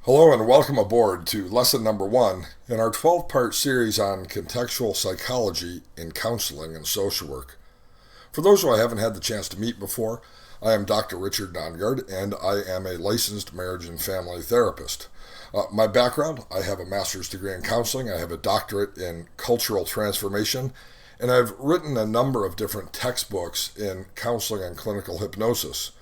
Hello and welcome aboard to lesson number 1 in our 12-part series on contextual psychology in counseling and social work. For those who I haven't had the chance to meet before, I am Dr. Richard Nongard and I am a licensed marriage and family therapist. My background, I have a master's degree in counseling, I have a doctorate in cultural transformation, and I've written a number of different textbooks in counseling and clinical hypnosis.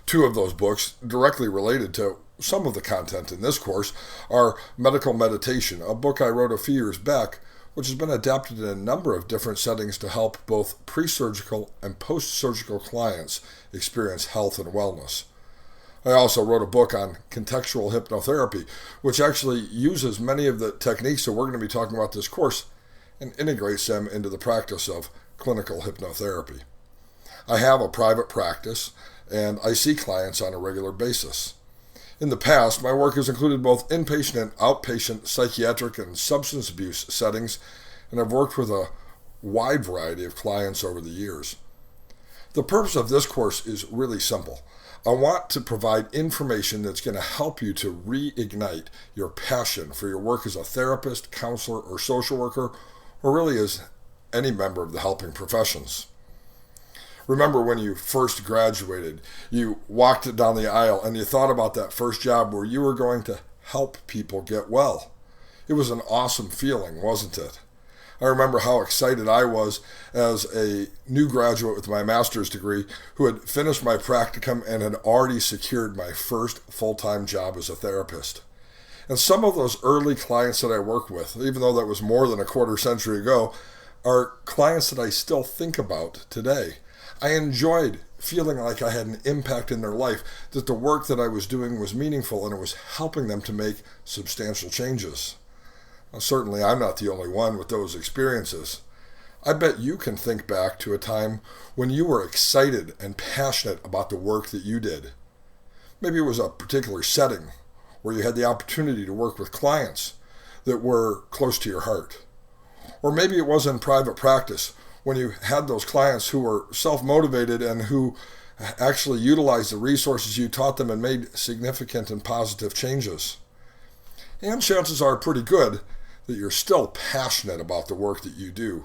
2 of those books, directly related to some of the content in this course, are Medical Meditation, a book I wrote a few years back, which has been adapted in a number of different settings to help both pre-surgical and post-surgical clients experience health and wellness. I also wrote a book on contextual hypnotherapy, which actually uses many of the techniques that we're going to be talking about this course and integrates them into the practice of clinical hypnotherapy. I have a private practice and I see clients on a regular basis. In the past, my work has included both inpatient and outpatient psychiatric and substance abuse settings, and I've worked with a wide variety of clients over the years. The purpose of this course is really simple. I want to provide information that's going to help you to reignite your passion for your work as a therapist, counselor, or social worker, or really as any member of the helping professions. Remember when you first graduated, you walked down the aisle and you thought about that first job where you were going to help people get well. It was an awesome feeling, wasn't it? I remember how excited I was as a new graduate with my master's degree who had finished my practicum and had already secured my first full-time job as a therapist. And some of those early clients that I worked with, even though that was more than a quarter century ago, are clients that I still think about today. I enjoyed feeling like I had an impact in their life, that the work that I was doing was meaningful and it was helping them to make substantial changes. Now, certainly I'm not the only one with those experiences. I bet you can think back to a time when you were excited and passionate about the work that you did. Maybe it was a particular setting where you had the opportunity to work with clients that were close to your heart. Or maybe it was in private practice when you had those clients who were self-motivated and who actually utilized the resources you taught them and made significant and positive changes. And chances are pretty good that you're still passionate about the work that you do.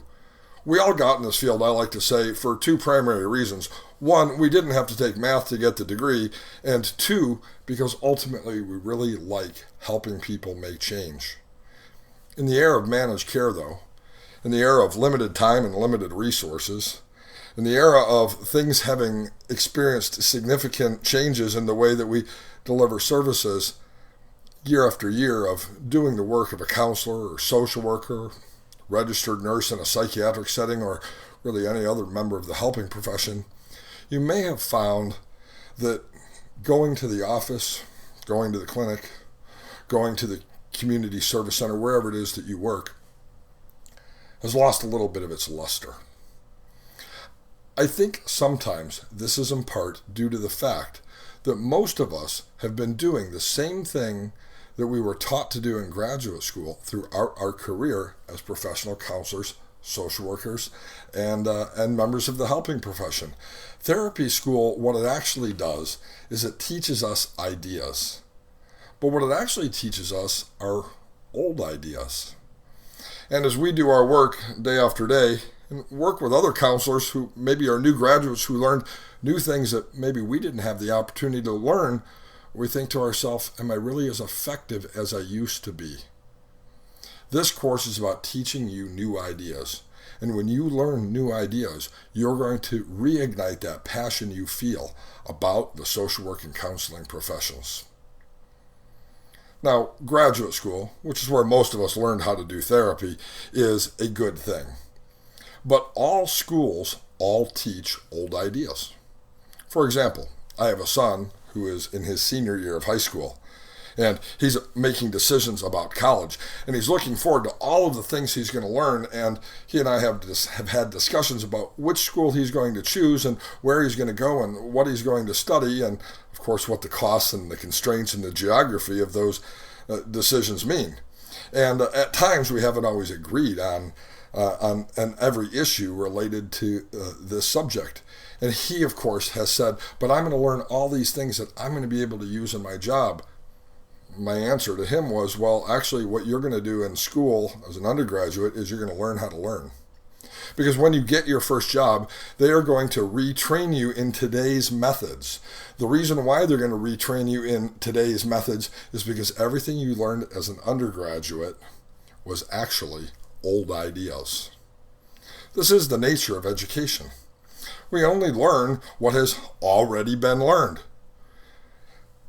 We all got in this field, I like to say, for 2 primary reasons. 1, we didn't have to take math to get the degree, and 2, because ultimately we really like helping people make change. In the era of managed care, though, in the era of limited time and limited resources, in the era of things having experienced significant changes in the way that we deliver services, year after year of doing the work of a counselor or social worker, registered nurse in a psychiatric setting, or really any other member of the helping profession, you may have found that going to the office, going to the clinic, going to the community service center, wherever it is that you work, has lost a little bit of its luster. I think sometimes this is in part due to the fact that most of us have been doing the same thing that we were taught to do in graduate school throughout our career as professional counselors, social workers, and members of the helping profession. Therapy school, what it actually does is it teaches us ideas. But what it actually teaches us are old ideas. And as we do our work day after day, and work with other counselors who maybe are new graduates who learned new things that maybe we didn't have the opportunity to learn, we think to ourselves, am I really as effective as I used to be? This course is about teaching you new ideas. And when you learn new ideas, you're going to reignite that passion you feel about the social work and counseling professions. Now, graduate school, which is where most of us learned how to do therapy, is a good thing. But all schools all teach old ideas. For example, I have a son who is in his senior year of high school, and he's making decisions about college, and he's looking forward to all of the things he's going to learn, and he and I have had discussions about which school he's going to choose and where he's going to go and what he's going to study, and of course what the costs and the constraints and the geography of those decisions mean. And at times we haven't always agreed on every issue related to this subject. And he, of course, has said, but I'm going to learn all these things that I'm going to be able to use in my job. my answer to him was, well, actually what you're going to do in school as an undergraduate is you're going to learn how to learn. Because when you get your first job, they are going to retrain you in today's methods. The reason why they're going to retrain you in today's methods is because everything you learned as an undergraduate was actually old ideas. This is the nature of education. We only learn what has already been learned.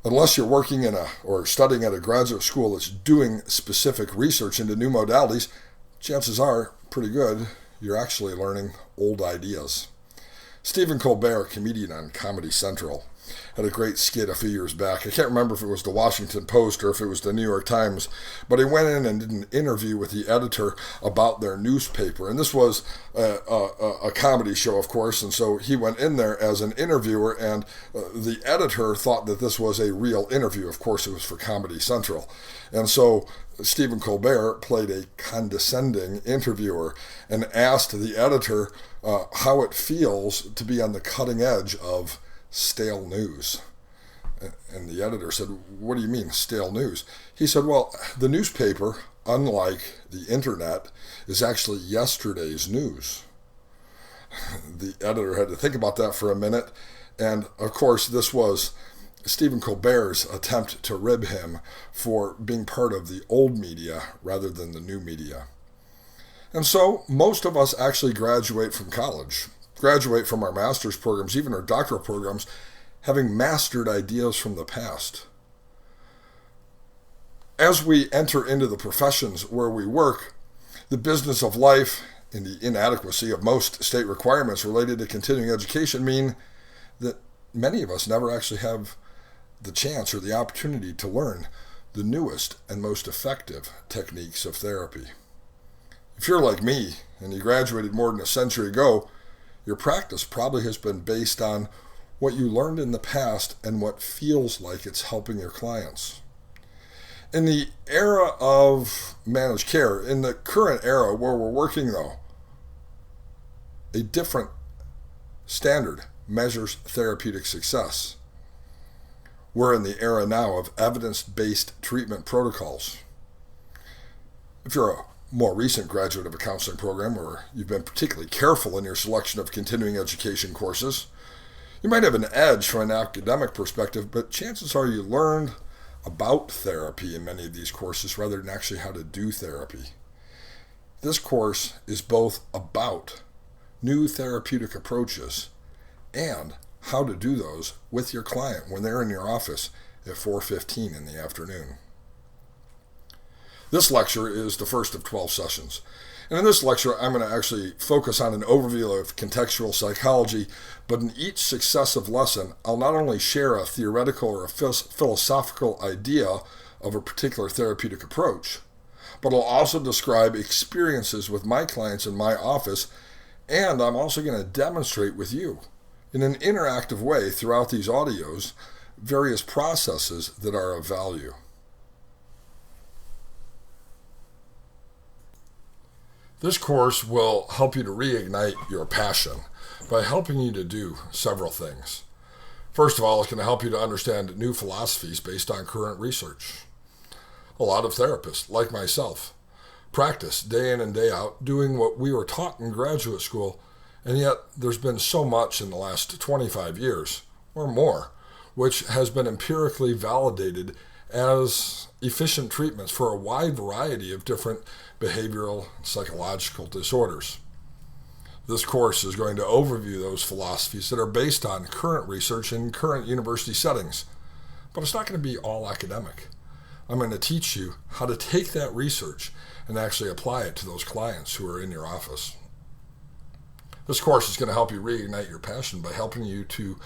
Unless you're working or studying at a graduate school that's doing specific research into new modalities, chances are pretty good you're actually learning old ideas. Stephen Colbert, a comedian on Comedy Central, had a great skit a few years back. I can't remember if it was the Washington Post or if it was the New York Times, but he went in and did an interview with the editor about their newspaper. And this was a comedy show, of course, and so he went in there as an interviewer, and the editor thought that this was a real interview. Of course, it was for Comedy Central. And so Stephen Colbert played a condescending interviewer and asked the editor how it feels to be on the cutting edge of stale news. And the editor said, "What do you mean, stale news?" He said, "Well, the newspaper, unlike the internet, is actually yesterday's news." The editor had to think about that for a minute. And of course, this was Stephen Colbert's attempt to rib him for being part of the old media rather than the new media. And so most of us actually graduate from college, graduate from our master's programs, even our doctoral programs, having mastered ideas from the past. As we enter into the professions where we work, the business of life and the inadequacy of most state requirements related to continuing education mean that many of us never actually have the chance or the opportunity to learn the newest and most effective techniques of therapy. If you're like me and you graduated more than a century ago, your practice probably has been based on what you learned in the past and what feels like it's helping your clients. In the era of managed care, in the current era where we're working though, a different standard measures therapeutic success. We're in the era now of evidence-based treatment protocols. If you're a more recent graduate of a counseling program, or you've been particularly careful in your selection of continuing education courses, you might have an edge from an academic perspective, but chances are you learned about therapy in many of these courses rather than actually how to do therapy. This course is both about new therapeutic approaches and how to do those with your client when they're in your office at 4:15 in the afternoon. This lecture is the first of 12 sessions. And in this lecture, I'm going to actually focus on an overview of contextual psychology, but in each successive lesson, I'll not only share a theoretical or a philosophical idea of a particular therapeutic approach, but I'll also describe experiences with my clients in my office, and I'm also going to demonstrate with you in an interactive way throughout these audios various processes that are of value. This course will help you to reignite your passion by helping you to do several things. First of all, it's going to help you to understand new philosophies based on current research. A lot of therapists, like myself, practice day in and day out doing what we were taught in graduate school, and yet there's been so much in the last 25 years or more which has been empirically validated as efficient treatments for a wide variety of different behavioral and psychological disorders. This course is going to overview those philosophies that are based on current research in current university settings, but it's not going to be all academic. I'm going to teach you how to take that research and actually apply it to those clients who are in your office. This course is going to help you reignite your passion by helping you to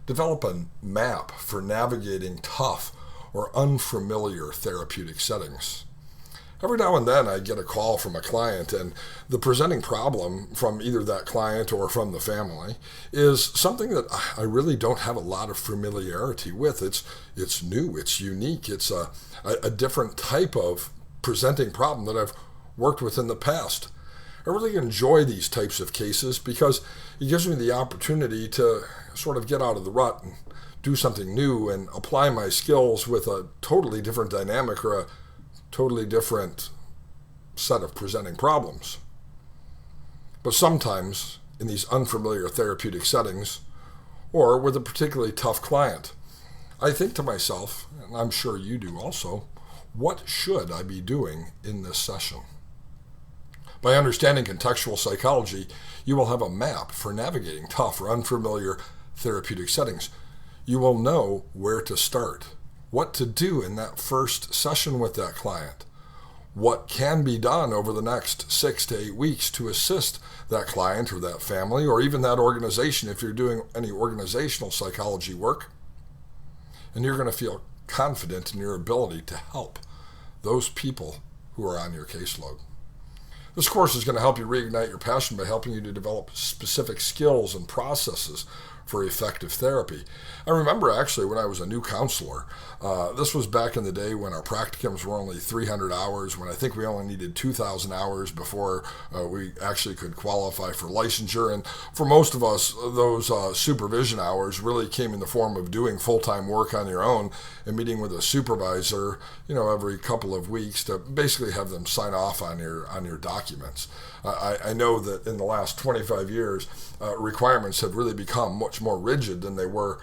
develop a map for navigating tough or unfamiliar therapeutic settings. Every now and then I get a call from a client, and the presenting problem from either that client or from the family is something that I really don't have a lot of familiarity with. It's new, it's unique, it's a different type of presenting problem that I've worked with in the past. I really enjoy these types of cases because it gives me the opportunity to sort of get out of the rut and do something new and apply my skills with a totally different dynamic or a totally different set of presenting problems. But sometimes in these unfamiliar therapeutic settings, or with a particularly tough client, I think to myself, and I'm sure you do also, what should I be doing in this session? By understanding contextual psychology, you will have a map for navigating tough or unfamiliar therapeutic settings. You will know where to start, what to do in that first session with that client, what can be done over the next 6 to 8 weeks to assist that client or that family or even that organization if you're doing any organizational psychology work. And you're going to feel confident in your ability to help those people who are on your caseload. This course is going to help you reignite your passion by helping you to develop specific skills and processes for effective therapy. I remember actually when I was a new counselor, this was back in the day when our practicums were only 300 hours, when I think we only needed 2,000 hours before we actually could qualify for licensure. And for most of us, those supervision hours really came in the form of doing full-time work on your own and meeting with a supervisor, every couple of weeks to basically have them sign off on your documents. I know that in the last 25 years, requirements have really become much more rigid than they were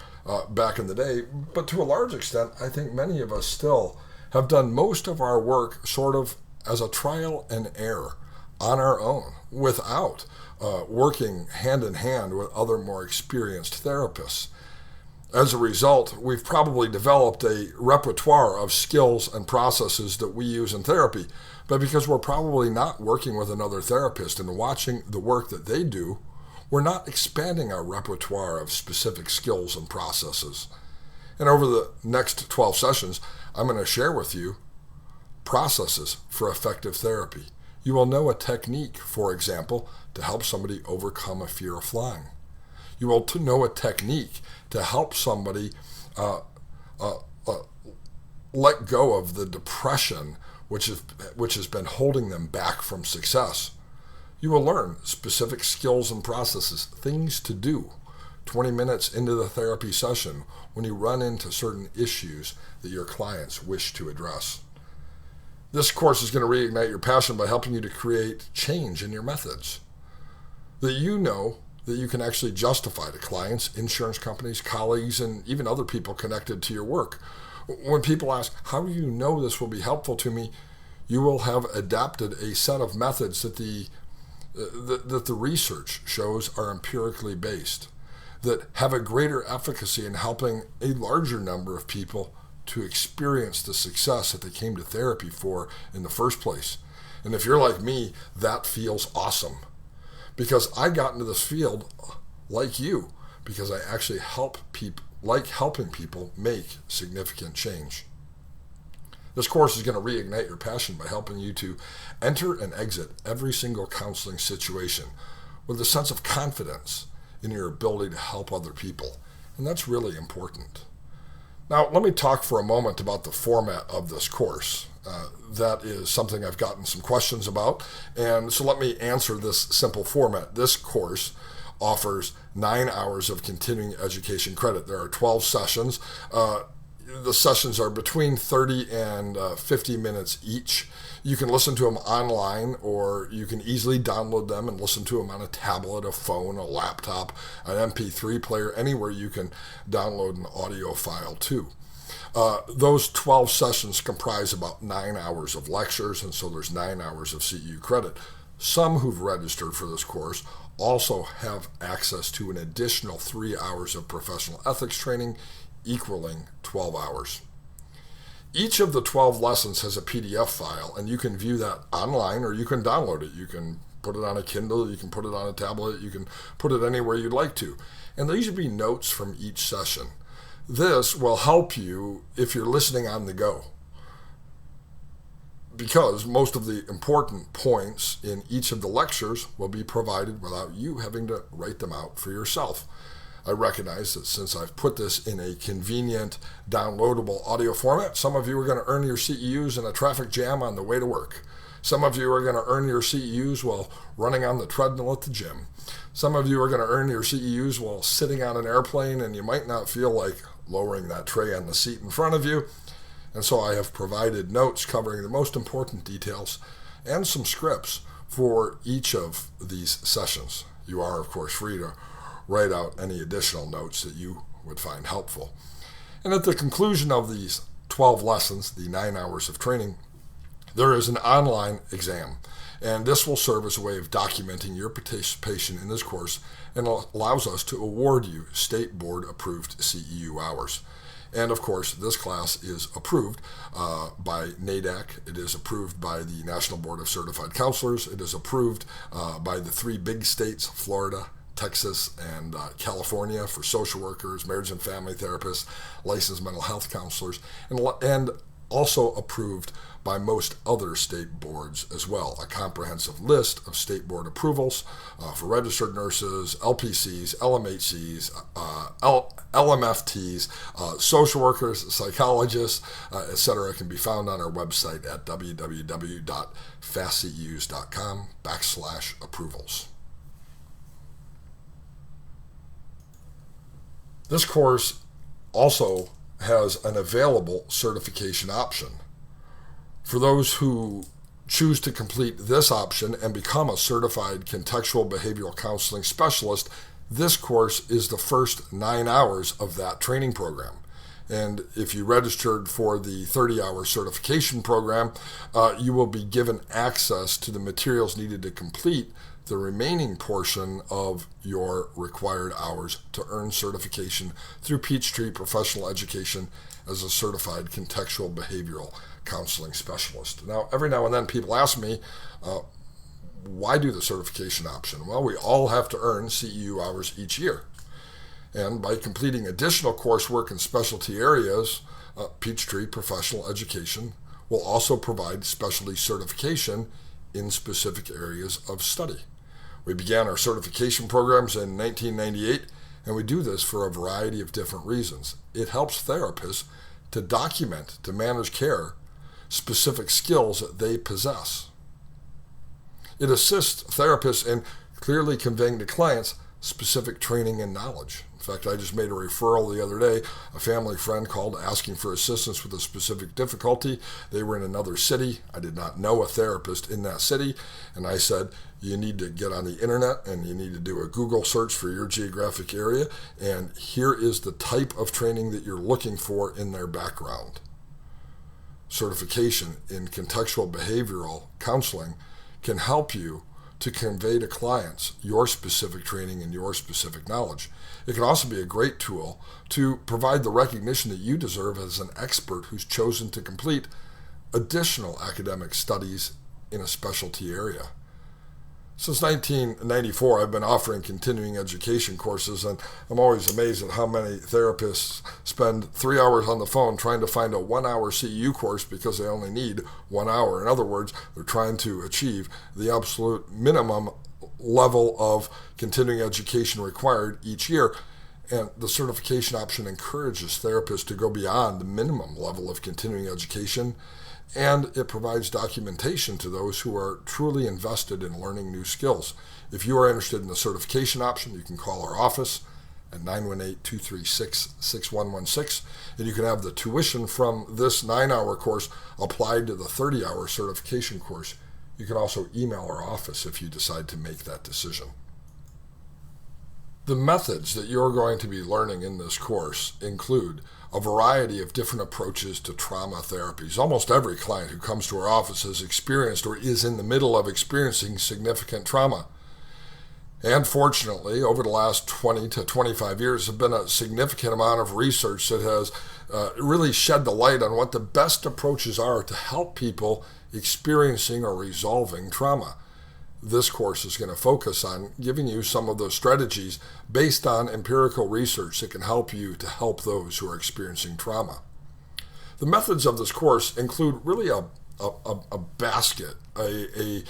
back in the day. But to a large extent, I think many of us still have done most of our work sort of as a trial and error on our own without working hand in hand with other more experienced therapists. As a result, we've probably developed a repertoire of skills and processes that we use in therapy, but because we're probably not working with another therapist and watching the work that they do, we're not expanding our repertoire of specific skills and processes. And over the next 12 sessions, I'm going to share with you processes for effective therapy. You will know a technique, for example, to help somebody overcome a fear of flying. You will know a technique to help somebody let go of the depression which has been holding them back from success. You will learn specific skills and processes, things to do 20 minutes into the therapy session when you run into certain issues that your clients wish to address. This course is going to reignite your passion by helping you to create change in your methods that you know that you can actually justify to clients, insurance companies, colleagues, and even other people connected to your work. When people ask, how do you know this will be helpful to me? You will have adapted a set of methods that the research shows are empirically based, that have a greater efficacy in helping a larger number of people to experience the success that they came to therapy for in the first place. And if you're like me, that feels awesome. Because I got into this field like you, because I actually like helping people make significant change. This course is going to reignite your passion by helping you to enter and exit every single counseling situation with a sense of confidence in your ability to help other people. And that's really important. Now, let me talk for a moment about the format of this course. That is something I've gotten some questions about. And so let me answer this simple format. This course offers 9 hours of continuing education credit. There are 12 sessions. The sessions are between 30 and 50 minutes each. You can listen to them online, or you can easily download them and listen to them on a tablet, a phone, a laptop, an MP3 player, anywhere you can download an audio file too. Those 12 sessions comprise about 9 hours of lectures, and so there's 9 hours of CEU credit. Some who've registered for this course also have access to an additional 3 hours of professional ethics training, equaling 12 hours. Each of the 12 lessons has a PDF file, and you can view that online or you can download it. You can put it on a Kindle, you can put it on a tablet, you can put it anywhere you'd like to. And these would be notes from each session. This will help you if you're listening on the go, because most of the important points in each of the lectures will be provided without you having to write them out for yourself. I recognize that since I've put this in a convenient, downloadable audio format, some of you are going to earn your CEUs in a traffic jam on the way to work. Some of you are going to earn your CEUs while running on the treadmill at the gym. Some of you are going to earn your CEUs while sitting on an airplane, and you might not feel like lowering that tray on the seat in front of you. And so I have provided notes covering the most important details and some scripts for each of these sessions. You are, of course, free to write out any additional notes that you would find helpful. And at the conclusion of these 12 lessons, the 9 hours of training, there is an online exam. And this will serve as a way of documenting your participation in this course and allows us to award you state board approved CEU hours. And of course, this class is approved by NAADAC. It is approved by the National Board of Certified Counselors. It is approved by the 3 big states, Florida, Texas, and California, for social workers, marriage and family therapists, licensed mental health counselors, and also approved by most other state boards as well. A comprehensive list of state board approvals for registered nurses, LPCs, LMHCs, LMFTs, social workers, psychologists, etc. can be found on our website at www.fastceus.com/approvals. This course also has an available certification option. For those who choose to complete this option and become a certified contextual behavioral counseling specialist, this course is the first 9 hours of that training program. And if you registered for the 30-hour certification program, you will be given access to the materials needed to complete the remaining portion of your required hours to earn certification through Peachtree Professional Education as a certified contextual behavioral counseling specialist. Now, every now and then people ask me, why do the certification option? Well, we all have to earn CEU hours each year. And by completing additional coursework in specialty areas, Peachtree Professional Education will also provide specialty certification in specific areas of study. We began our certification programs in 1998, and we do this for a variety of different reasons. It helps therapists to document, to manage care, specific skills that they possess. It assists therapists in clearly conveying to clients specific training and knowledge. In fact, I just made a referral the other day. A family friend called asking for assistance with a specific difficulty. They were in another city. I did not know a therapist in that city. And I said, you need to get on the internet and you need to do a Google search for your geographic area. And here is the type of training that you're looking for in their background. Certification in contextual behavioral counseling can help you to convey to clients your specific training and your specific knowledge. It can also be a great tool to provide the recognition that you deserve as an expert who's chosen to complete additional academic studies in a specialty area. Since 1994, I've been offering continuing education courses, and I'm always amazed at how many therapists spend 3 hours on the phone trying to find a 1-hour CEU course because they only need 1 hour. In other words, they're trying to achieve the absolute minimum level of continuing education required each year. And the certification option encourages therapists to go beyond the minimum level of continuing education, and it provides documentation to those who are truly invested in learning new skills. If you are interested in the certification option, you can call our office at 918-236-6116, and you can have the tuition from this 9-hour course applied to the 30-hour certification course. You can also email our office if you decide to make that decision. The methods that you're going to be learning in this course include a variety of different approaches to trauma therapies. Almost every client who comes to our office has experienced or is in the middle of experiencing significant trauma. And fortunately, over the last 20 to 25 years, there has been a significant amount of research that has really shed the light on what the best approaches are to help people experiencing or resolving trauma. This course is going to focus on giving you some of those strategies based on empirical research that can help you to help those who are experiencing trauma. The methods of this course include really a basket, a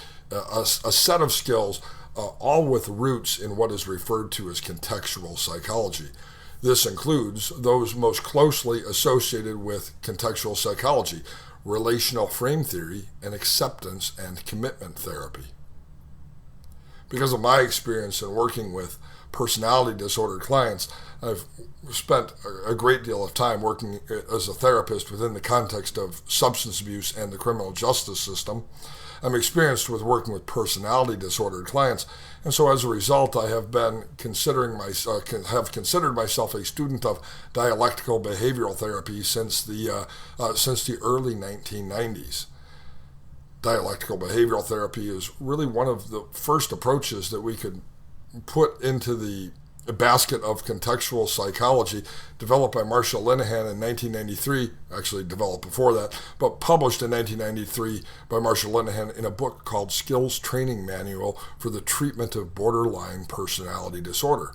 set of skills, all with roots in what is referred to as contextual psychology. This includes those most closely associated with contextual psychology, relational frame theory, and acceptance and commitment therapy. Because of my experience in working with personality disordered clients. I've spent a great deal of time working as a therapist within the context of substance abuse and the criminal justice system. I'm experienced with working with personality disordered clients, and so as a result, I have been considered myself a student of dialectical behavioral therapy since the early 1990s. Dialectical behavioral therapy is really one of the first approaches that we could put into the basket of contextual psychology, developed by Marshall Linehan in 1993, actually developed before that, but published in 1993 by Marshall Linehan in a book called Skills Training Manual for the Treatment of Borderline Personality Disorder.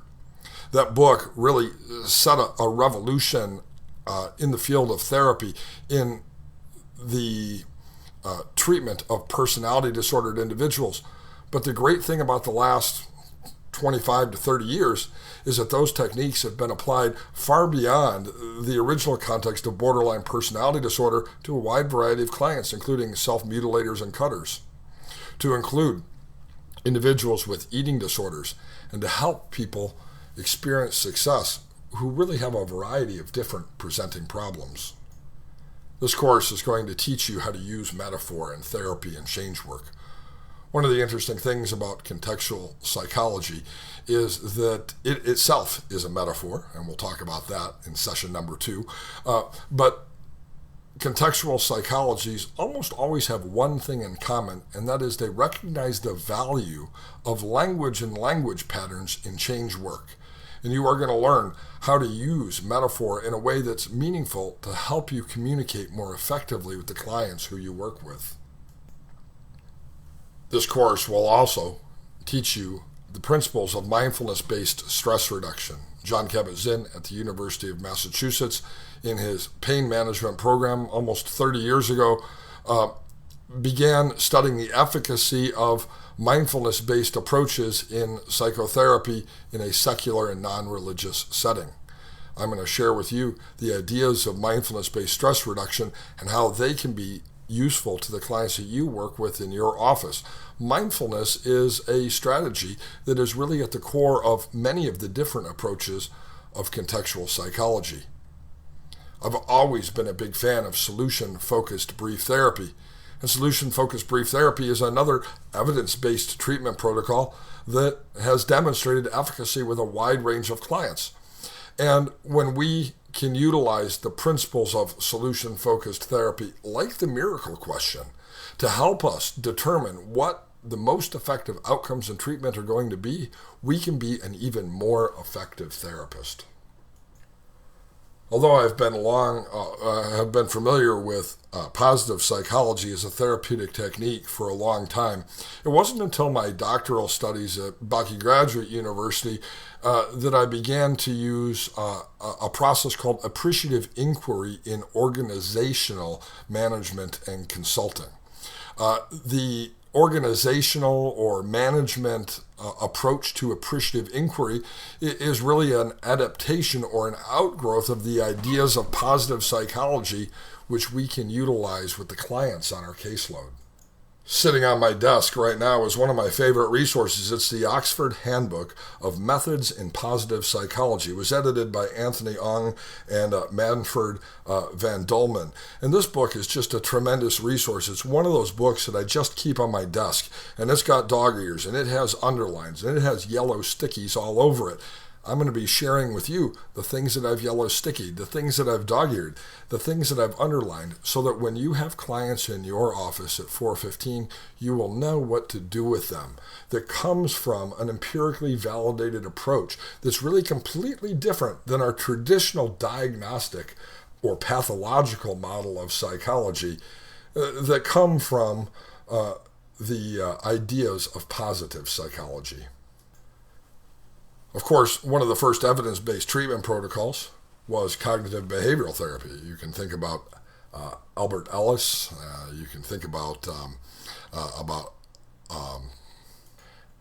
That book really set a revolution in the field of therapy in the treatment of personality disordered individuals. But the great thing about the last 25 to 30 years is that those techniques have been applied far beyond the original context of borderline personality disorder to a wide variety of clients, including self-mutilators and cutters, to include individuals with eating disorders, and to help people experience success who really have a variety of different presenting problems. This course is going to teach you how to use metaphor in therapy and change work. One of the interesting things about contextual psychology is that it itself is a metaphor, and we'll talk about that in session number 2. But contextual psychologies almost always have one thing in common, and that is they recognize the value of language and language patterns in change work. And you are going to learn how to use metaphor in a way that's meaningful to help you communicate more effectively with the clients who you work with. This course will also teach you the principles of mindfulness-based stress reduction. John Kabat-Zinn at the University of Massachusetts, in his pain management program almost 30 years ago, began studying the efficacy of mindfulness-based approaches in psychotherapy in a secular and non-religious setting. I'm going to share with you the ideas of mindfulness-based stress reduction and how they can be useful to the clients that you work with in your office. Mindfulness is a strategy that is really at the core of many of the different approaches of contextual psychology. I've always been a big fan of solution-focused brief therapy. And solution-focused brief therapy is another evidence-based treatment protocol that has demonstrated efficacy with a wide range of clients. And when we can utilize the principles of solution-focused therapy, like the miracle question, to help us determine what the most effective outcomes in treatment are going to be, we can be an even more effective therapist. Although I've been familiar with positive psychology as a therapeutic technique for a long time, it wasn't until my doctoral studies at Bucky Graduate University that I began to use a process called appreciative inquiry in organizational management and consulting. The organizational or management approach to appreciative inquiry is really an adaptation or an outgrowth of the ideas of positive psychology, which we can utilize with the clients on our caseload. Sitting on my desk right now is one of my favorite resources. It's the Oxford Handbook of Methods in Positive Psychology. It was edited by Anthony Ong and Manfred van Dolman. And this book is just a tremendous resource. It's one of those books that I just keep on my desk. And it's got dog ears, and it has underlines, and it has yellow stickies all over it. I'm going to be sharing with you the things that I've yellow stickied, the things that I've dog-eared, the things that I've underlined, so that when you have clients in your office at 4:15, you will know what to do with them. That comes from an empirically validated approach that's really completely different than our traditional diagnostic or pathological model of psychology that come from the ideas of positive psychology. Of course, one of the first evidence-based treatment protocols was cognitive behavioral therapy. You can think about Albert Ellis. You can think about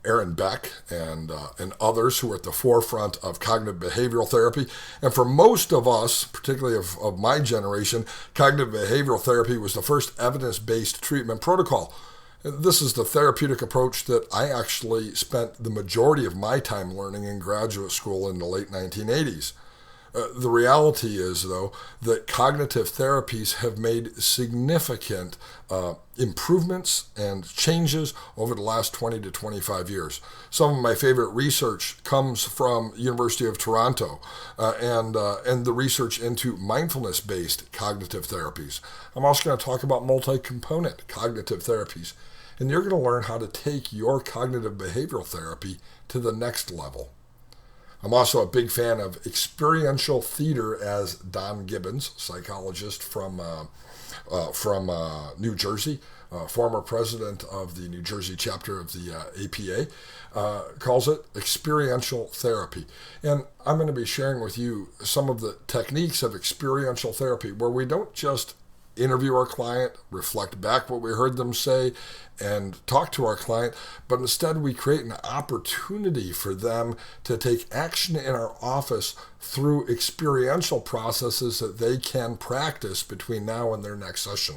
Aaron Beck and others who are at the forefront of cognitive behavioral therapy. And for most of us, particularly of my generation, cognitive behavioral therapy was the first evidence-based treatment protocol. This is the therapeutic approach that I actually spent the majority of my time learning in graduate school in the late 1980s. The reality is, though, that cognitive therapies have made significant improvements and changes over the last 20 to 25 years. Some of my favorite research comes from University of Toronto and the research into mindfulness-based cognitive therapies. I'm also going to talk about multi-component cognitive therapies. And you're going to learn how to take your cognitive behavioral therapy to the next level. I'm also a big fan of experiential theater, as Don Gibbons, psychologist from New Jersey, former president of the New Jersey chapter of the APA, calls it experiential therapy. And I'm going to be sharing with you some of the techniques of experiential therapy where we don't just interview our client, reflect back what we heard them say, and talk to our client, but instead we create an opportunity for them to take action in our office through experiential processes that they can practice between now and their next session.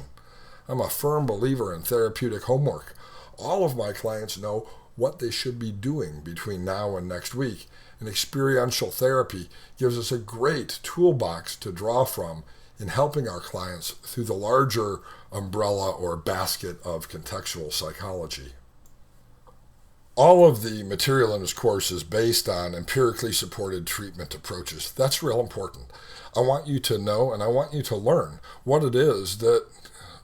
I'm a firm believer in therapeutic homework. All of my clients know what they should be doing between now and next week, and experiential therapy gives us a great toolbox to draw from in helping our clients through the larger umbrella or basket of contextual psychology. All of the material in this course is based on empirically supported treatment approaches. That's real important. I want you to know and I want you to learn what it is that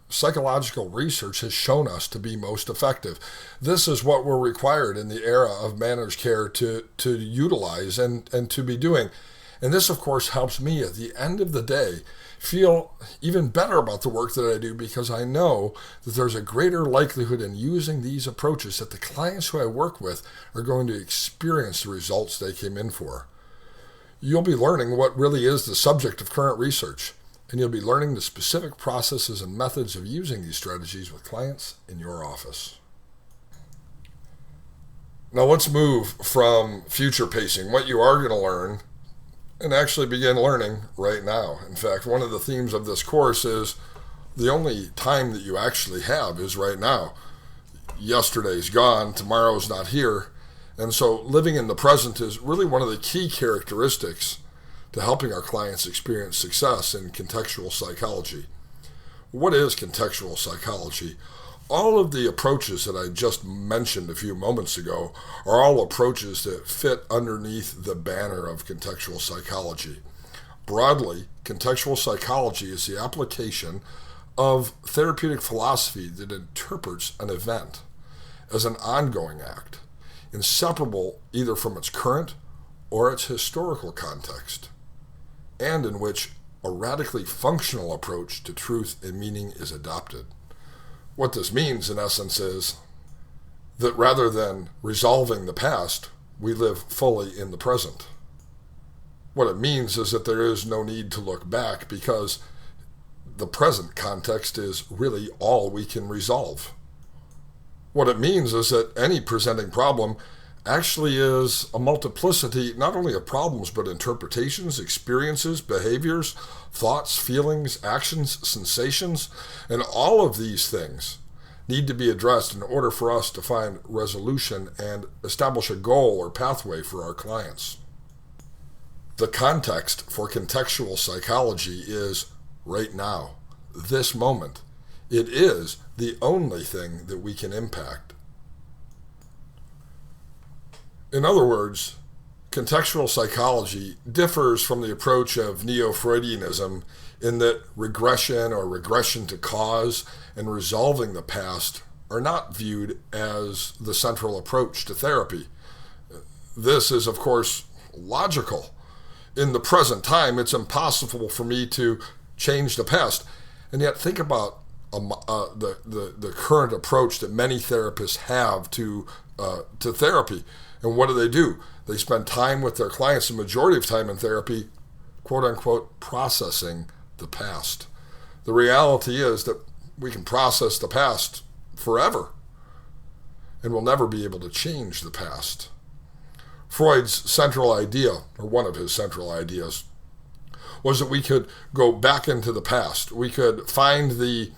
psychological research has shown us to be most effective. This is what we're required in the era of managed care to utilize and to be doing. And this, of course, helps me at the end of the day feel even better about the work that I do, because I know that there's a greater likelihood in using these approaches that the clients who I work with are going to experience the results they came in for. You'll be learning what really is the subject of current research, and you'll be learning the specific processes and methods of using these strategies with clients in your office. Now let's move from future pacing, what you are going to learn, and actually begin learning right now. In fact, one of the themes of this course is the only time that you actually have is right now. Yesterday's gone, tomorrow's not here. And so living in the present is really one of the key characteristics to helping our clients experience success in contextual psychology. What is contextual psychology? All of the approaches that I just mentioned a few moments ago are all approaches that fit underneath the banner of contextual psychology. Broadly, contextual psychology is the application of therapeutic philosophy that interprets an event as an ongoing act, inseparable either from its current or its historical context, and in which a radically functional approach to truth and meaning is adopted. What this means, in essence, is that rather than resolving the past, we live fully in the present. What it means is that there is no need to look back, because the present context is really all we can resolve. What it means is that any presenting problem actually is a multiplicity not only of problems, but interpretations, experiences, behaviors, thoughts, feelings, actions, sensations, and all of these things need to be addressed in order for us to find resolution and establish a goal or pathway for our clients. The context for contextual psychology is right now, this moment. It is the only thing that we can impact. In other words, contextual psychology differs from the approach of Neo-Freudianism in that regression or regression to cause and resolving the past are not viewed as the central approach to therapy. This is, of course, logical. In the present time, it's impossible for me to change the past. And yet think about the current approach that many therapists have to therapy. And what do? They spend time with their clients, the majority of time in therapy, quote unquote, processing the past. The reality is that we can process the past forever, and we'll never be able to change the past. Freud's central idea, or one of his central ideas, was that we could go back into the past. We could find the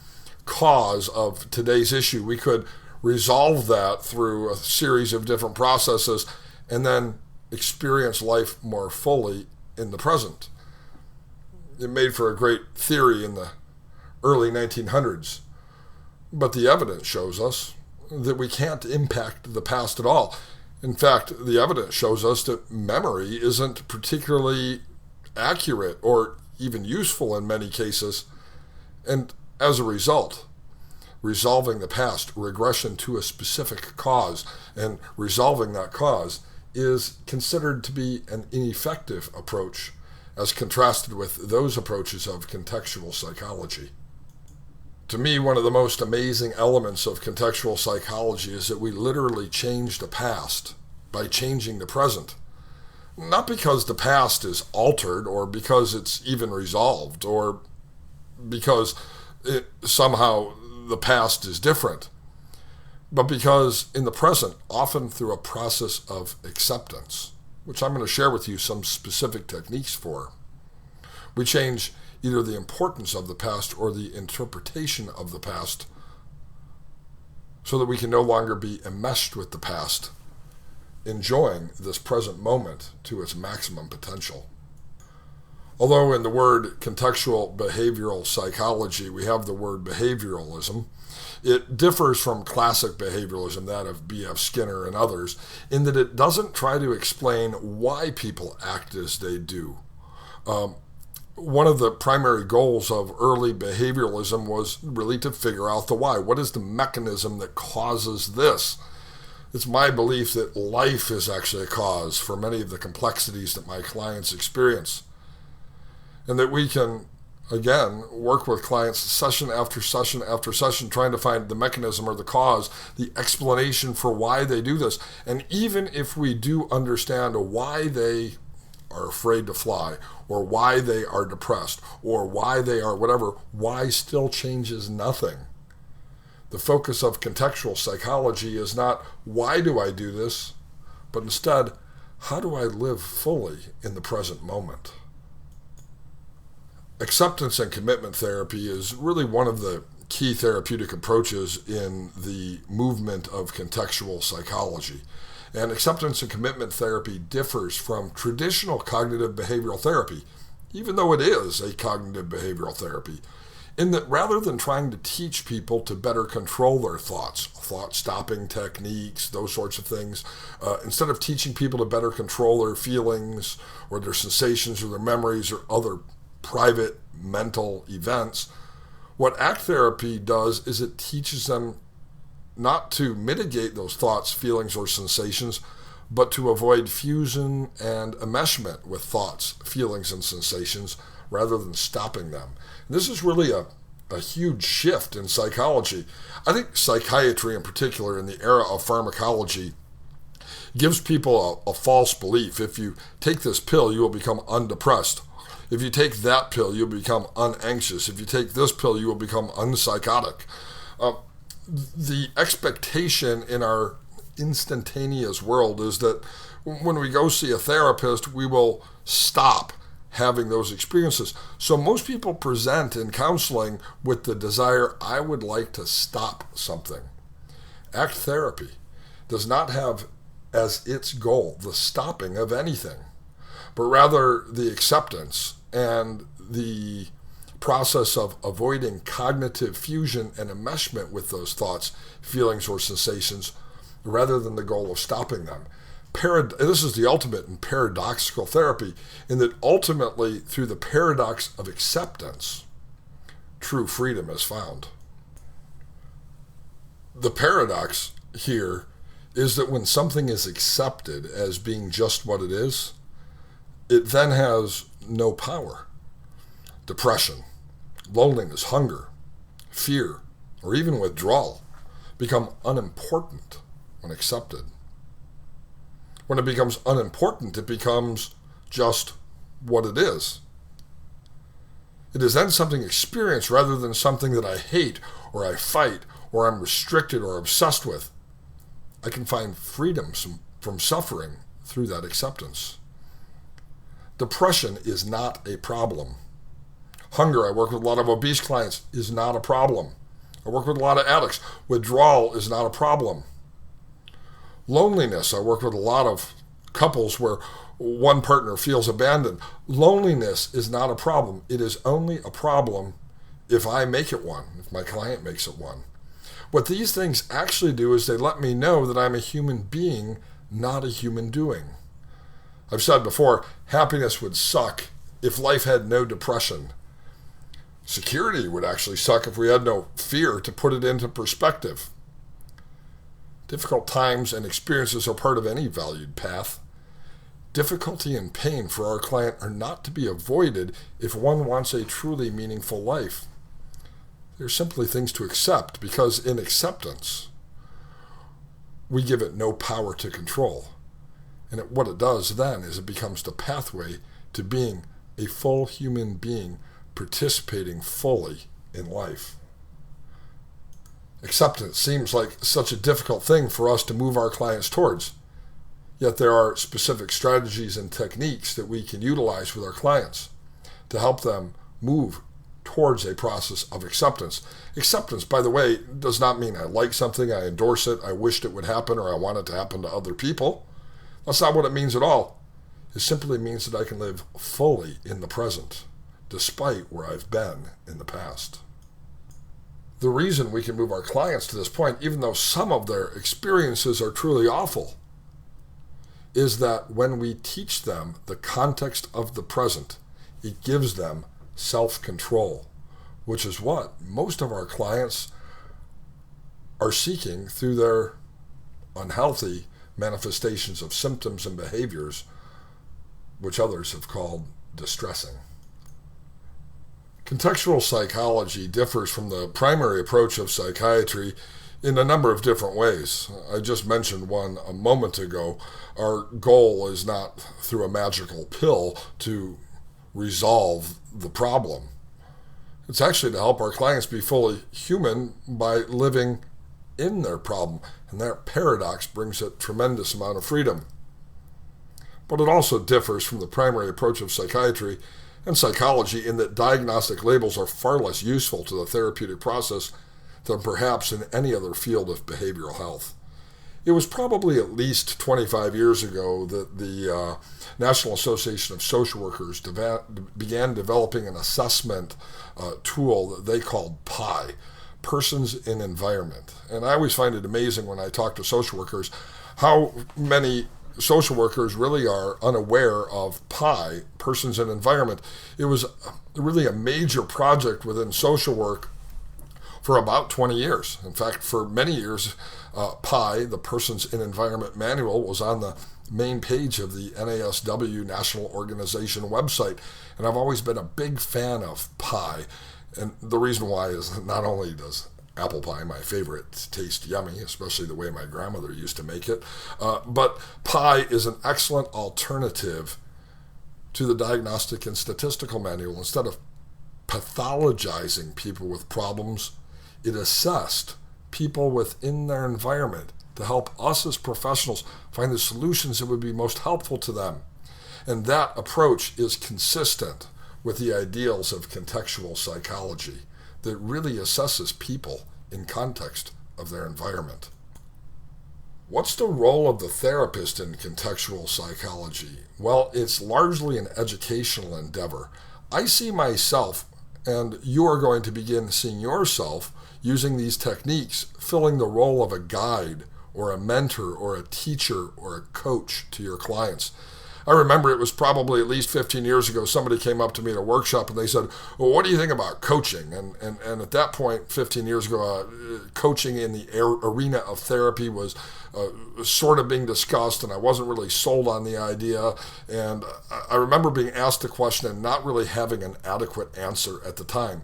cause of today's issue. We could resolve that through a series of different processes, and then experience life more fully in the present. It made for a great theory in the early 1900s, but the evidence shows us that we can't impact the past at all. In fact, the evidence shows us that memory isn't particularly accurate or even useful in many cases, and as a result, resolving the past, regression to a specific cause, and resolving that cause is considered to be an ineffective approach as contrasted with those approaches of contextual psychology. To me, one of the most amazing elements of contextual psychology is that we literally change the past by changing the present. Not because the past is altered or because it's even resolved or because somehow the past is different, but because in the present, often through a process of acceptance, which I'm going to share with you some specific techniques for, we change either the importance of the past or the interpretation of the past so that we can no longer be enmeshed with the past, enjoying this present moment to its maximum potential. Although in the word contextual behavioral psychology, we have the word behavioralism, it differs from classic behavioralism, that of B.F. Skinner and others, in that it doesn't try to explain why people act as they do. One of the primary goals of early behavioralism was really to figure out the why. What is the mechanism that causes this? It's my belief that life is actually a cause for many of the complexities that my clients experience, and that we can, again, work with clients session after session after session trying to find the mechanism or the cause, the explanation for why they do this. And even if we do understand why they are afraid to fly, or why they are depressed, or why they are whatever, why still changes nothing. The focus of contextual psychology is not, why do I do this? But instead, how do I live fully in the present moment? Acceptance and commitment therapy is really one of the key therapeutic approaches in the movement of contextual psychology. And acceptance and commitment therapy differs from traditional cognitive behavioral therapy, even though it is a cognitive behavioral therapy, in that rather than trying to teach people to better control their thoughts, thought-stopping techniques, those sorts of things, instead of teaching people to better control their feelings or their sensations or their memories or other private mental events, what ACT therapy does is it teaches them not to mitigate those thoughts, feelings, or sensations, but to avoid fusion and enmeshment with thoughts, feelings, and sensations rather than stopping them. And this is really a huge shift in psychology. I think psychiatry in particular in the era of pharmacology gives people a false belief. If you take this pill, you will become undepressed. If you take that pill, you'll become unanxious. If you take this pill, you will become unpsychotic. The expectation in our instantaneous world is that when we go see a therapist, we will stop having those experiences. So most people present in counseling with the desire, I would like to stop something. ACT therapy does not have as its goal the stopping of anything, but rather the acceptance and the process of avoiding cognitive fusion and enmeshment with those thoughts, feelings, or sensations, rather than the goal of stopping them. This is the ultimate in paradoxical therapy, in that ultimately, through the paradox of acceptance, true freedom is found. The paradox here is that when something is accepted as being just what it is, it then has no power. Depression, loneliness, hunger, fear, or even withdrawal become unimportant when accepted. When it becomes unimportant, it becomes just what it is. It is then something experienced rather than something that I hate or I fight or I'm restricted or obsessed with. I can find freedom from suffering through that acceptance. Depression is not a problem. Hunger, I work with a lot of obese clients, is not a problem. I work with a lot of addicts. Withdrawal is not a problem. Loneliness, I work with a lot of couples where one partner feels abandoned. Loneliness is not a problem. It is only a problem if I make it one, if my client makes it one. What these things actually do is they let me know that I'm a human being, not a human doing. I've said before, happiness would suck if life had no depression. Security would actually suck if we had no fear, to put it into perspective. Difficult times and experiences are part of any valued path. Difficulty and pain for our client are not to be avoided if one wants a truly meaningful life. They're simply things to accept, because in acceptance, we give it no power to control. And what it does then is it becomes the pathway to being a full human being, participating fully in life. Acceptance seems like such a difficult thing for us to move our clients towards. Yet there are specific strategies and techniques that we can utilize with our clients to help them move towards a process of acceptance. Acceptance, by the way, does not mean I like something, I endorse it, I wished it would happen, or I want it to happen to other people. That's not what it means at all. It simply means that I can live fully in the present, despite where I've been in the past. The reason we can move our clients to this point, even though some of their experiences are truly awful, is that when we teach them the context of the present, it gives them self-control, which is what most of our clients are seeking through their unhealthy manifestations of symptoms and behaviors, which others have called distressing. Contextual psychology differs from the primary approach of psychiatry in a number of different ways. I just mentioned one a moment ago. Our goal is not through a magical pill to resolve the problem. It's actually to help our clients be fully human by living in their problem, and that paradox brings a tremendous amount of freedom. But it also differs from the primary approach of psychiatry and psychology in that diagnostic labels are far less useful to the therapeutic process than perhaps in any other field of behavioral health. It was probably at least 25 years ago that the National Association of Social Workers began developing an assessment tool that they called PI, Persons in Environment. And I always find it amazing when I talk to social workers how many social workers really are unaware of PI, Persons in Environment. It was really a major project within social work for about 20 years. In fact, for many years, PI, the Persons in Environment Manual, was on the main page of the NASW National Organization website. And I've always been a big fan of PI. And the reason why is not only does apple pie, my favorite, taste yummy, especially the way my grandmother used to make it, but PI is an excellent alternative to the Diagnostic and Statistical Manual. Instead of pathologizing people with problems, it assessed people within their environment to help us as professionals find the solutions that would be most helpful to them. And that approach is consistent with the ideals of contextual psychology that really assesses people in context of their environment. What's the role of the therapist in contextual psychology? Well, it's largely an educational endeavor. I see myself, and you are going to begin seeing yourself using these techniques, filling the role of a guide or a mentor or a teacher or a coach to your clients. I remember it was probably at least 15 years ago, somebody came up to me at a workshop and they said, well, what do you think about coaching? And at that point, 15 years ago, coaching in the arena of therapy was sort of being discussed, and I wasn't really sold on the idea. And I remember being asked the question and not really having an adequate answer at the time.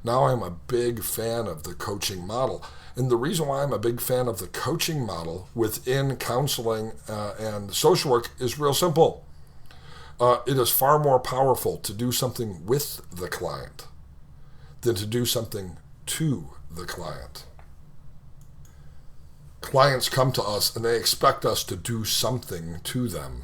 Now I'm a big fan of the coaching model. And the reason why I'm a big fan of the coaching model within counseling and social work is real simple. It is far more powerful to do something with the client than to do something to the client. Clients come to us and they expect us to do something to them.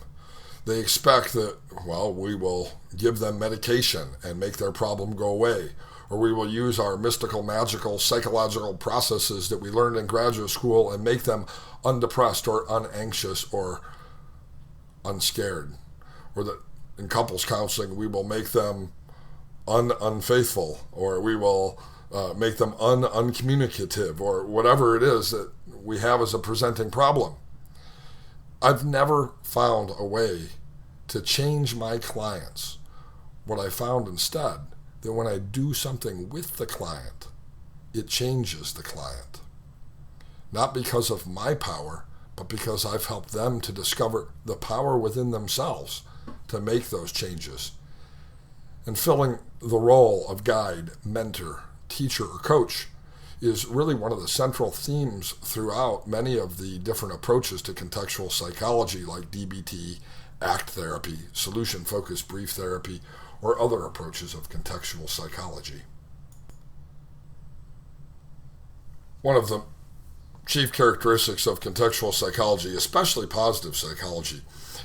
They expect that, well, we will give them medication and make their problem go away. or we will use our mystical, magical, psychological processes that we learned in graduate school and make them undepressed or unanxious or unscared. Or that in couples counseling, we will make them unfaithful, or we will make them uncommunicative, or whatever it is that we have as a presenting problem. I've never found a way to change my clients. What I found instead, that when I do something with the client, it changes the client. Not because of my power, but because I've helped them to discover the power within themselves to make those changes. And filling the role of guide, mentor, teacher, or coach is really one of the central themes throughout many of the different approaches to contextual psychology, like DBT, ACT therapy, solution-focused brief therapy, or other approaches of contextual psychology. One of the chief characteristics of contextual psychology, especially positive psychology,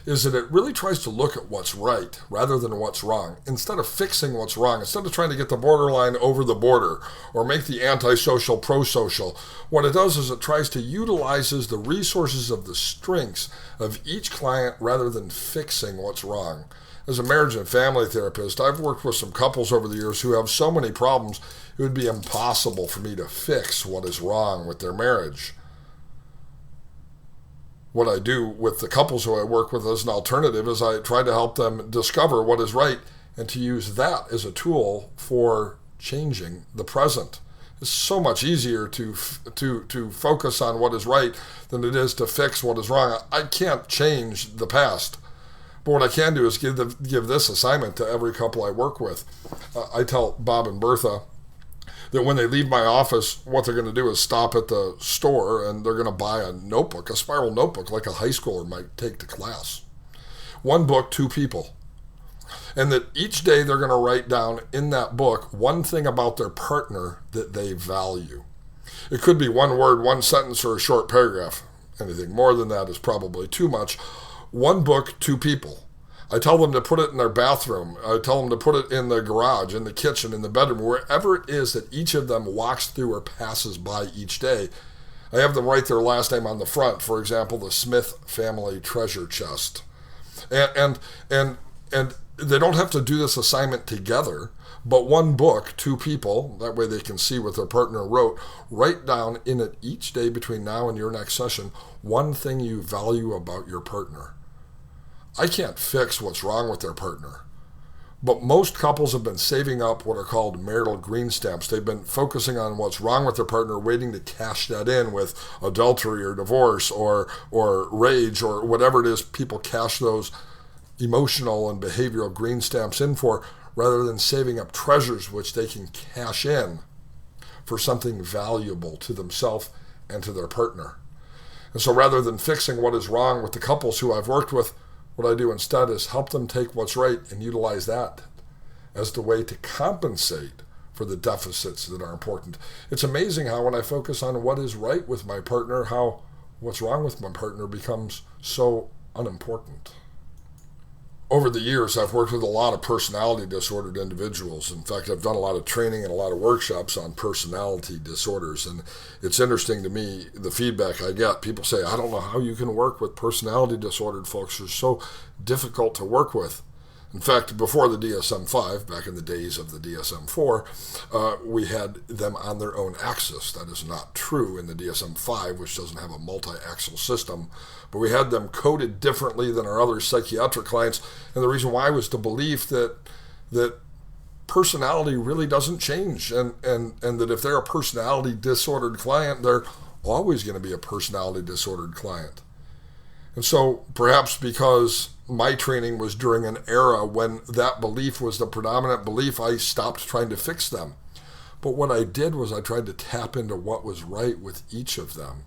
is that it really tries to look at what's right rather than what's wrong. Instead of fixing what's wrong, instead of trying to get the borderline over the border or make the antisocial pro-social, what it does is it tries to utilizes the resources of the strengths of each client rather than fixing what's wrong. As a marriage and family therapist, I've worked with some couples over the years who have so many problems, it would be impossible for me to fix what is wrong with their marriage. What I do with the couples who I work with as an alternative is I try to help them discover what is right and to use that as a tool for changing the present. It's so much easier to focus on what is right than it is to fix what is wrong. I can't change the past, but what I can do is give this assignment to every couple I work with. I tell Bob and Bertha that when they leave my office, what they're going to do is stop at the store and they're going to buy a notebook, a spiral notebook like a high schooler might take to class. One book, two people. And that each day they're going to write down in that book one thing about their partner that they value. It could be one word, one sentence, or a short paragraph. Anything more than that is probably too much. One book, two people. I tell them to put it in their bathroom. I tell them to put it in the garage, in the kitchen, in the bedroom, wherever it is that each of them walks through or passes by each day. I have them write their last name on the front. For example, the Smith family treasure chest. And they don't have to do this assignment together, but one book, two people, that way they can see what their partner wrote. Write down in it each day between now and your next session one thing you value about your partner. I can't fix what's wrong with their partner, but most couples have been saving up what are called marital green stamps. They've been focusing on what's wrong with their partner, waiting to cash that in with adultery or divorce or rage or whatever it is people cash those emotional and behavioral green stamps in for, rather than saving up treasures which they can cash in for something valuable to themselves and to their partner. And so rather than fixing what is wrong with the couples who I've worked with, what I do instead is help them take what's right and utilize that as the way to compensate for the deficits that are important. It's amazing how when I focus on what is right with my partner, how what's wrong with my partner becomes so unimportant. Over the years, I've worked with a lot of personality disordered individuals. In fact, I've done a lot of training and a lot of workshops on personality disorders. And it's interesting to me, the feedback I get. People say, I don't know how you can work with personality disordered folks. They're so difficult to work with. In fact, before the DSM-5, back in the days of the DSM-4, we had them on their own axis. That is not true in the DSM-5, which doesn't have a multi-axis system. But we had them coded differently than our other psychiatric clients. And the reason why was the belief that personality really doesn't change. And that if they're a personality disordered client, they're always going to be a personality disordered client. And so perhaps because my training was during an era when that belief was the predominant belief, I stopped trying to fix them. But what I did was I tried to tap into what was right with each of them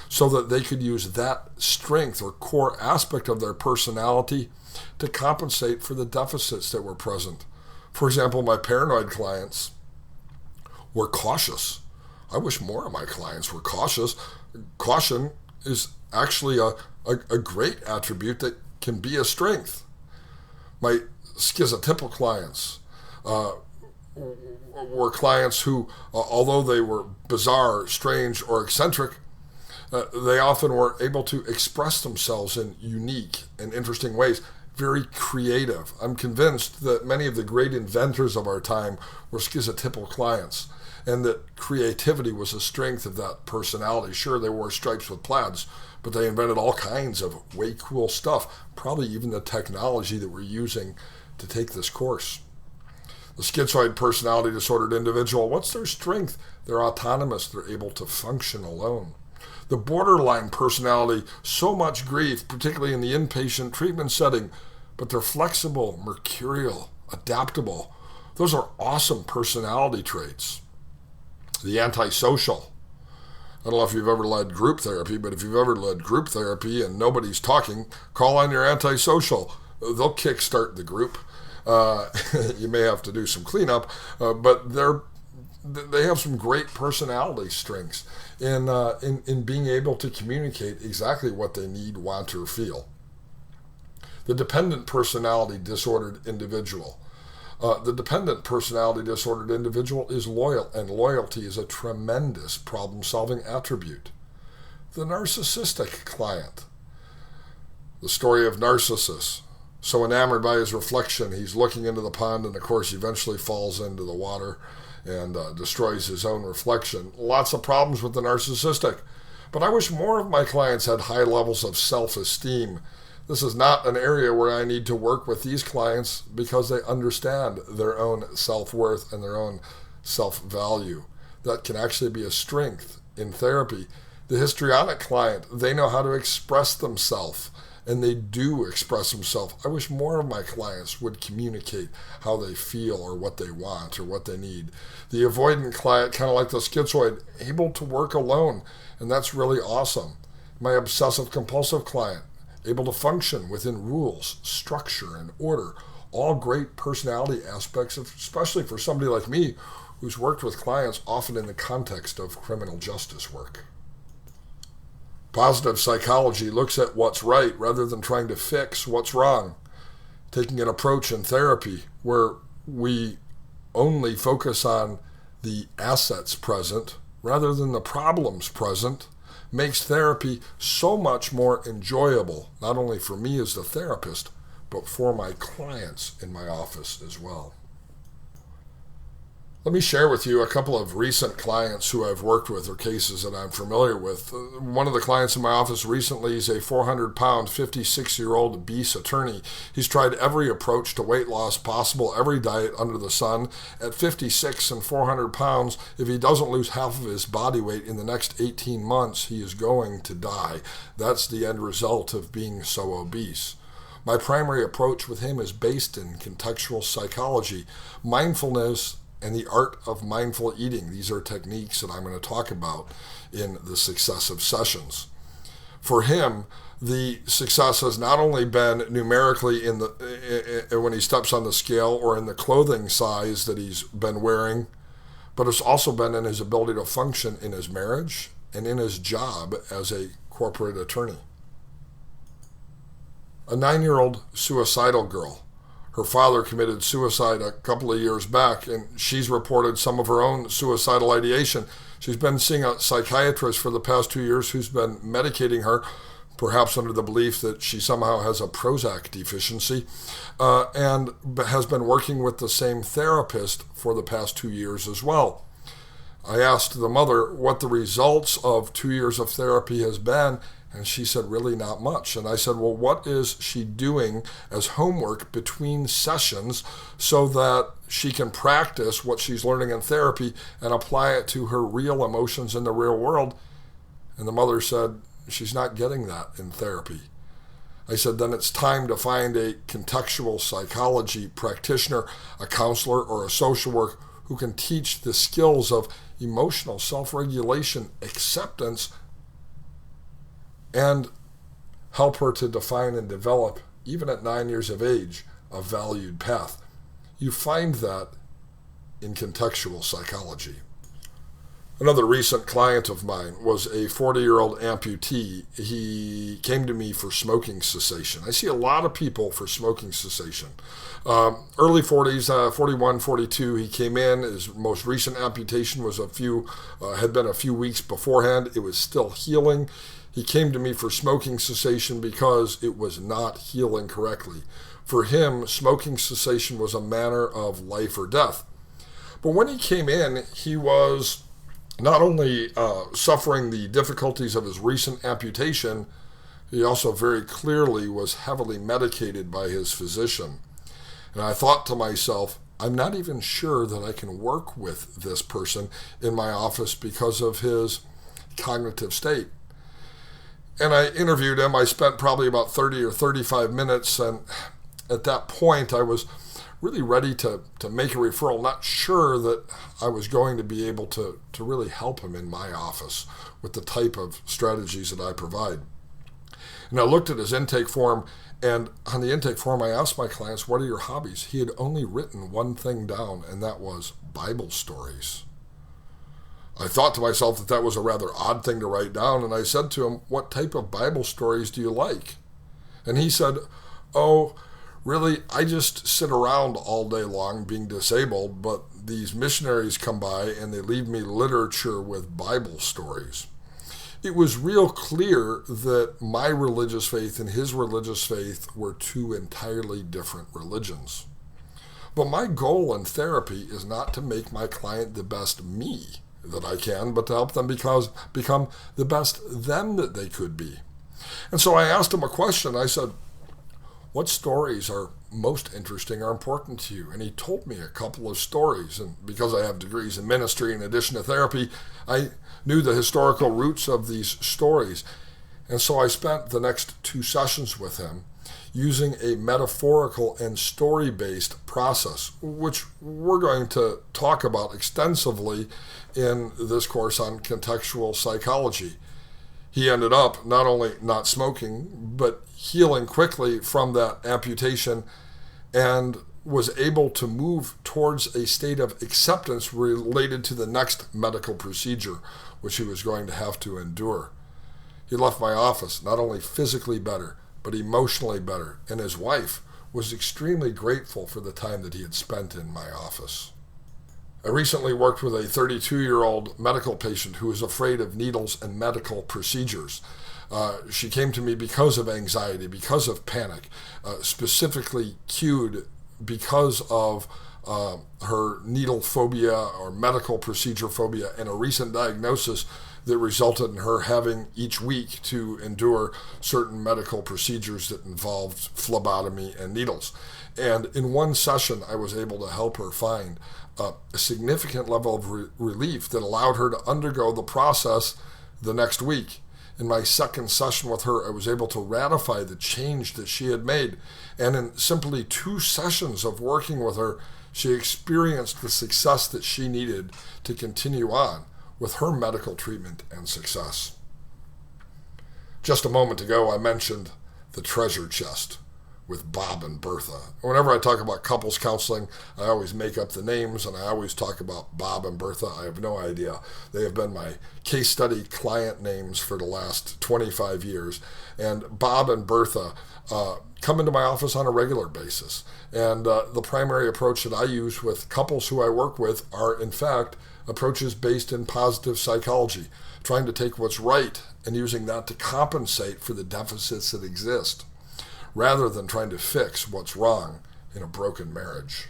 so that they could use that strength or core aspect of their personality to compensate for the deficits that were present. For example, my paranoid clients were cautious. I wish more of my clients were cautious. Caution is actually a great attribute that can be a strength. My schizotypal clients were clients who, although they were bizarre, strange, or eccentric, they often were able to express themselves in unique and interesting ways, very creative. I'm convinced that many of the great inventors of our time were schizotypal clients, and that creativity was a strength of that personality. Sure, they wore stripes with plaids, but they invented all kinds of way cool stuff, probably even the technology that we're using to take this course. The schizoid personality disordered individual, what's their strength? They're autonomous, they're able to function alone. The borderline personality, so much grief, particularly in the inpatient treatment setting, but they're flexible, mercurial, adaptable. Those are awesome personality traits. The antisocial. I don't know if you've ever led group therapy, but if you've ever led group therapy and nobody's talking, call on your antisocial. They'll kickstart the group. You may have to do some cleanup, but they have some great personality strengths in being able to communicate exactly what they need, want, or feel. The dependent personality disordered individual. The dependent personality disordered individual is loyal, and loyalty is a tremendous problem-solving attribute. The narcissistic client. The story of Narcissus. So enamored by his reflection, he's looking into the pond, and of course eventually falls into the water and destroys his own reflection. Lots of problems with the narcissistic. But I wish more of my clients had high levels of self-esteem. This is not an area where I need to work with these clients because they understand their own self-worth and their own self-value. That can actually be a strength in therapy. The histrionic client, they know how to express themselves, and they do express themselves. I wish more of my clients would communicate how they feel or what they want or what they need. The avoidant client, kind of like the schizoid, able to work alone, and that's really awesome. My obsessive compulsive client, able to function within rules, structure, and order. All great personality aspects, especially for somebody like me who's worked with clients often in the context of criminal justice work. Positive psychology looks at what's right rather than trying to fix what's wrong. Taking an approach in therapy where we only focus on the assets present rather than the problems present makes therapy so much more enjoyable, not only for me as the therapist, but for my clients in my office as well. Let me share with you a couple of recent clients who I've worked with or cases that I'm familiar with. One of the clients in my office recently is a 400-pound, 56-year-old obese attorney. He's tried every approach to weight loss possible, every diet under the sun. At 56 and 400 pounds, if he doesn't lose half of his body weight in the next 18 months, he is going to die. That's the end result of being so obese. My primary approach with him is based in contextual psychology, mindfulness, and the art of mindful eating. These are techniques that I'm going to talk about in the successive sessions. For him, the success has not only been numerically when he steps on the scale or in the clothing size that he's been wearing, but it's also been in his ability to function in his marriage and in his job as a corporate attorney. A 9-year-old suicidal girl. Her father committed suicide a couple of years back, and she's reported some of her own suicidal ideation. She's been seeing a psychiatrist for the past 2 years who's been medicating her, perhaps under the belief that she somehow has a Prozac deficiency, and has been working with the same therapist for the past 2 years as well. I asked the mother what the results of 2 years of therapy has been, and she said, really not much. And I said, well, what is she doing as homework between sessions so that she can practice what she's learning in therapy and apply it to her real emotions in the real world? And the mother said, she's not getting that in therapy. I said, then it's time to find a contextual psychology practitioner, a counselor, or a social worker who can teach the skills of emotional self-regulation, acceptance, and help her to define and develop, even at 9 years of age, a valued path. You find that in contextual psychology. Another recent client of mine was a 40-year-old amputee. He came to me for smoking cessation. I see a lot of people for smoking cessation. Early 40s, 41, 42, he came in. His most recent amputation was had been a few weeks beforehand. It was still healing. He came to me for smoking cessation because it was not healing correctly. For him, smoking cessation was a matter of life or death. But when he came in, he was not only suffering the difficulties of his recent amputation, he also very clearly was heavily medicated by his physician. And I thought to myself, I'm not even sure that I can work with this person in my office because of his cognitive state. And I interviewed him. I spent probably about 30 or 35 minutes, and at that point I was really ready to make a referral, not sure that I was going to be able to really help him in my office with the type of strategies that I provide. And I looked at his intake form, and on the intake form I asked my clients, what are your hobbies? He had only written one thing down, and that was Bible stories. I thought to myself that was a rather odd thing to write down, and I said to him, what type of Bible stories do you like? And he said, oh, really, I just sit around all day long being disabled, but these missionaries come by and they leave me literature with Bible stories. It was real clear that my religious faith and his religious faith were two entirely different religions. But my goal in therapy is not to make my client the best me that I can, but to help them become the best them that they could be. And so I asked him a question. I said, what stories are most interesting or important to you? And he told me a couple of stories. And because I have degrees in ministry in addition to therapy, I knew the historical roots of these stories. And so I spent the next 2 sessions with him using a metaphorical and story-based process, which we're going to talk about extensively in this course on contextual psychology. He ended up not only not smoking, but healing quickly from that amputation and was able to move towards a state of acceptance related to the next medical procedure, which he was going to have to endure. He left my office not only physically better, but emotionally better, and his wife was extremely grateful for the time that he had spent in my office. I recently worked with a 32-year-old medical patient who was afraid of needles and medical procedures. She came to me because of anxiety, because of panic, specifically cued because of her needle phobia or medical procedure phobia and a recent diagnosis that resulted in her having each week to endure certain medical procedures that involved phlebotomy and needles. And in one session, I was able to help her find a significant level of relief that allowed her to undergo the process the next week. In my second session with her, I was able to ratify the change that she had made. And in simply 2 sessions of working with her, she experienced the success that she needed to continue on with her medical treatment and success. Just a moment ago, I mentioned the treasure chest with Bob and Bertha. Whenever I talk about couples counseling, I always make up the names and I always talk about Bob and Bertha. I have no idea. They have been my case study client names for the last 25 years. And Bob and Bertha come into my office on a regular basis. And the primary approach that I use with couples who I work with are, in fact, approaches based in positive psychology, trying to take what's right and using that to compensate for the deficits that exist, rather than trying to fix what's wrong in a broken marriage.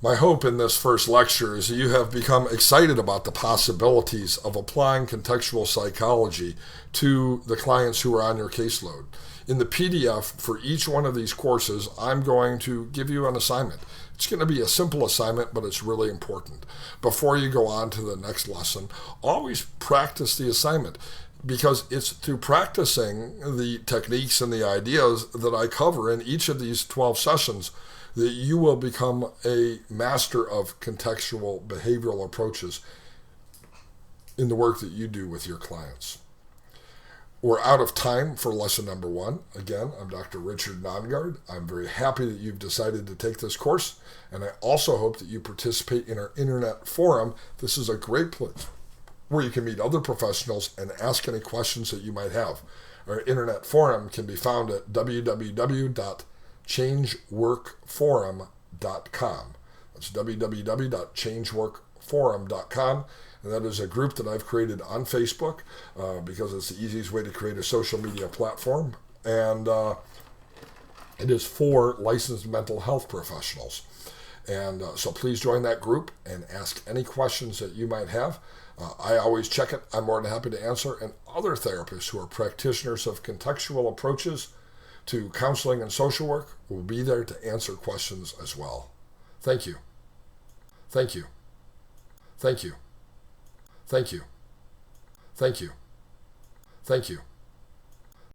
My hope in this first lecture is that you have become excited about the possibilities of applying contextual psychology to the clients who are on your caseload. In the PDF for each one of these courses, I'm going to give you an assignment. It's going to be a simple assignment, but it's really important. Before you go on to the next lesson, always practice the assignment, because it's through practicing the techniques and the ideas that I cover in each of these 12 sessions that you will become a master of contextual behavioral approaches in the work that you do with your clients. We're out of time for lesson number 1. Again, I'm Dr. Richard Nongard. I'm very happy that you've decided to take this course, and I also hope that you participate in our internet forum. This is a great place where you can meet other professionals and ask any questions that you might have. Our internet forum can be found at www.changeworkforum.com. That's www.changeworkforum.com. And that is a group that I've created on Facebook because it's the easiest way to create a social media platform. And it is for licensed mental health professionals. And so please join that group and ask any questions that you might have. I always check it. I'm more than happy to answer. And other therapists who are practitioners of contextual approaches to counseling and social work will be there to answer questions as well. Thank you. Thank you. Thank you. Thank you. Thank you. Thank you.